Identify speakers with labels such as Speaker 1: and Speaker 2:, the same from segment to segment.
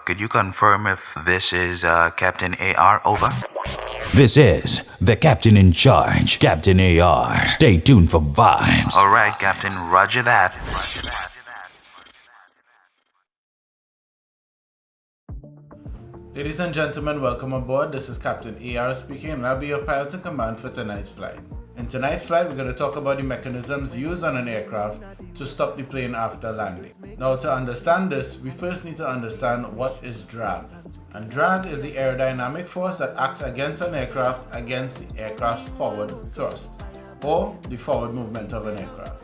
Speaker 1: Could you confirm if this is Captain AR? Over.
Speaker 2: This is the Captain in Charge, Captain AR. Stay tuned for vibes.
Speaker 1: All right, Captain. Roger that.
Speaker 3: Ladies and gentlemen, welcome aboard. This is Captain AR speaking, and I'll be your pilot in command for tonight's flight. In tonight's flight, we're going to talk about the mechanisms used on an aircraft to stop the plane after landing. Now, to understand this, we first need to understand what is drag. And drag is the aerodynamic force that acts against an aircraft against the aircraft's forward thrust, or the forward movement of an aircraft.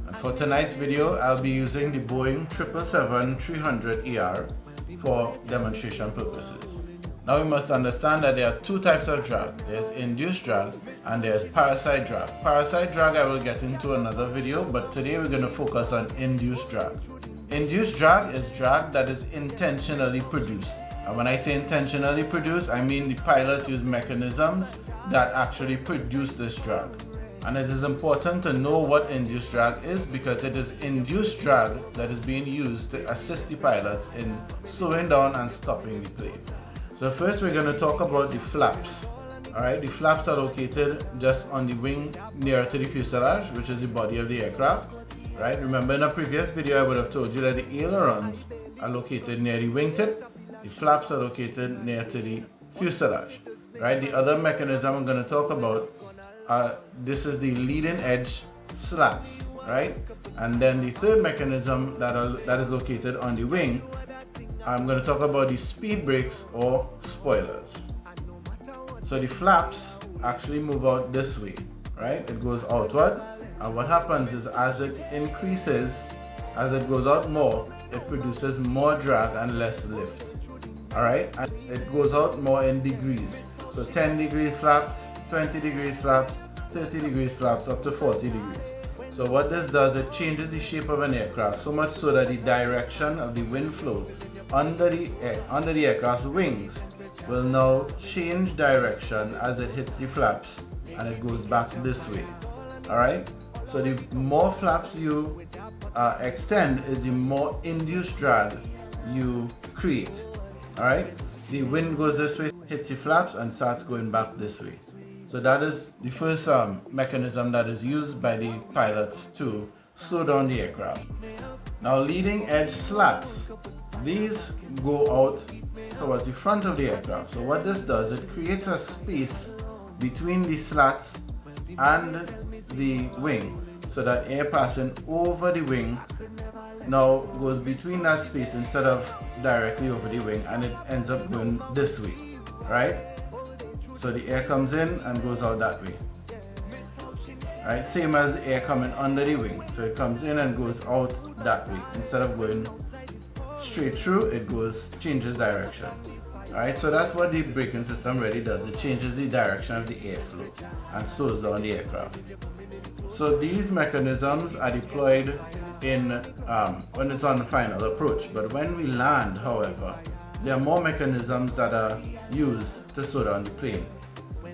Speaker 3: And for tonight's video, I'll be using the Boeing 777-300ER for demonstration purposes. Now we must understand that there are two types of drag. There's induced drag and there's parasite drag. Parasite drag I will get into another video, but today we're going to focus on induced drag. Induced drag is drag that is intentionally produced. And when I say intentionally produced, I mean the pilots use mechanisms that actually produce this drag. And it is important to know what induced drag is, because it is induced drag that is being used to assist the pilots in slowing down and stopping the plane. So first we're going to talk about the flaps. Alright, the flaps are located just on the wing near to the fuselage, which is the body of the aircraft. Right? Remember in a previous video I would have told you that the ailerons are located near the wingtip. The flaps are located near to the fuselage. Right? The other mechanism I'm going to talk about, this is the leading edge slats. Right? And then the third mechanism that is located on the wing, I'm going to talk about the speed brakes or spoilers. So the flaps actually move out this way, right? It goes outward, and what happens is as it increases, as it goes out more, it produces more drag and less lift. Alright, and it goes out more in degrees. So 10 degrees flaps, 20 degrees flaps, 30 degrees flaps, up to 40 degrees. So what this does, it changes the shape of an aircraft so much so that the direction of the wind flow under the aircraft's wings will now change direction as it hits the flaps, and it goes back this way. Alright, so the more flaps you extend is the more induced drag you create. Alright, the wind goes this way, hits the flaps, and starts going back this way. So that is the first mechanism that is used by the pilots to slow down the aircraft. Now, leading edge slats, these go out towards the front of the aircraft. So what this does, it creates a space between the slats and the wing, so that air passing over the wing now goes between that space instead of directly over the wing, and it ends up going this way, right? So the air comes in and goes out that way. Right? Same as the air coming under the wing. So it comes in and goes out that way. Instead of going straight through, it changes direction. Alright, so that's what the braking system really does. It changes the direction of the airflow and slows down the aircraft. So these mechanisms are deployed in when it's on the final approach. But when we land, however, there are more mechanisms that are used to slow down the plane.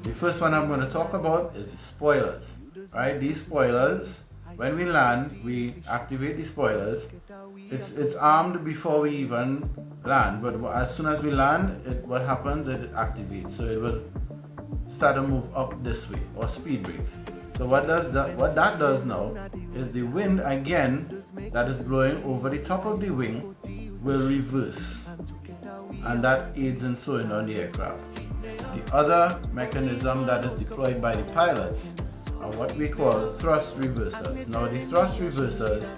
Speaker 3: The first one I'm going to talk about is the spoilers. Right? These spoilers, when we land, we activate the spoilers. It's armed before we even land, but as soon as we land, what happens? It activates, so it will start to move up this way, or speed brakes. So what that does now is the wind again that is blowing over the top of the wing will reverse, and that aids in slowing down the aircraft. The other mechanism that is deployed by the pilots are what we call thrust reversers. Now the thrust reversers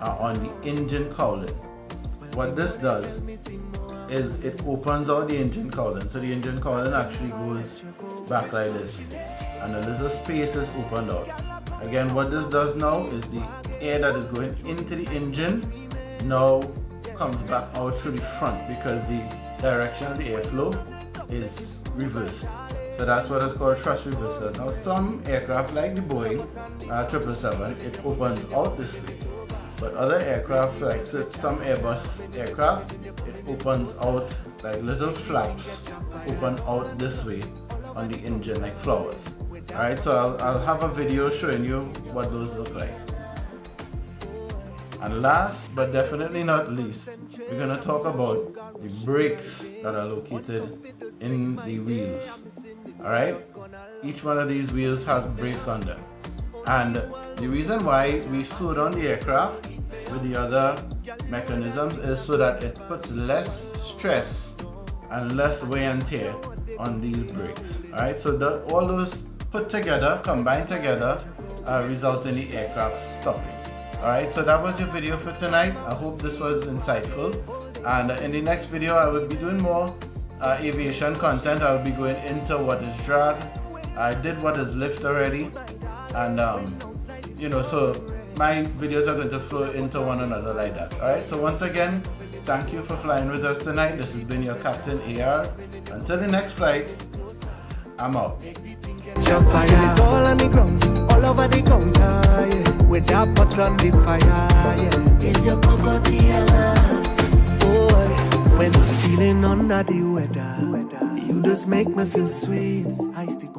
Speaker 3: are on the engine cowling. What this does is it opens out the engine cowling. So the engine cowling actually goes back like this, and a little space is opened out. Again, what this does now is the air that is going into the engine now comes back out through the front, because the direction of the airflow is reversed. So that's what is called thrust reversers. Now some aircraft like the Boeing 777, it opens out this way. But other aircraft, like some Airbus aircraft, it opens out like little flaps, open out this way on the engine like flowers. Alright, so I'll have a video showing you what those look like. And last but definitely not least, we're going to talk about the brakes that are located in the wheels. Alright? Each one of these wheels has brakes on them. And the reason why we slow down the aircraft with the other mechanisms is so that it puts less stress and less wear and tear on these brakes. Alright, so all those put together, combined together, result in the aircraft stopping. Alright, so that was your video for tonight. I hope this was insightful. And in the next video, I will be doing more aviation content. I will be going into what is drag. I did what is lift already. And, so my videos are going to flow into one another like that. Alright, so once again, thank you for flying with us tonight. This has been your Captain AR. Until the next flight, I'm out.
Speaker 4: It's all on the ground, all over the counter, yeah. With that pot on the fire, yeah. It's your cocotiella. Boy, when I'm feeling under the weather, you just make me feel sweet. I stick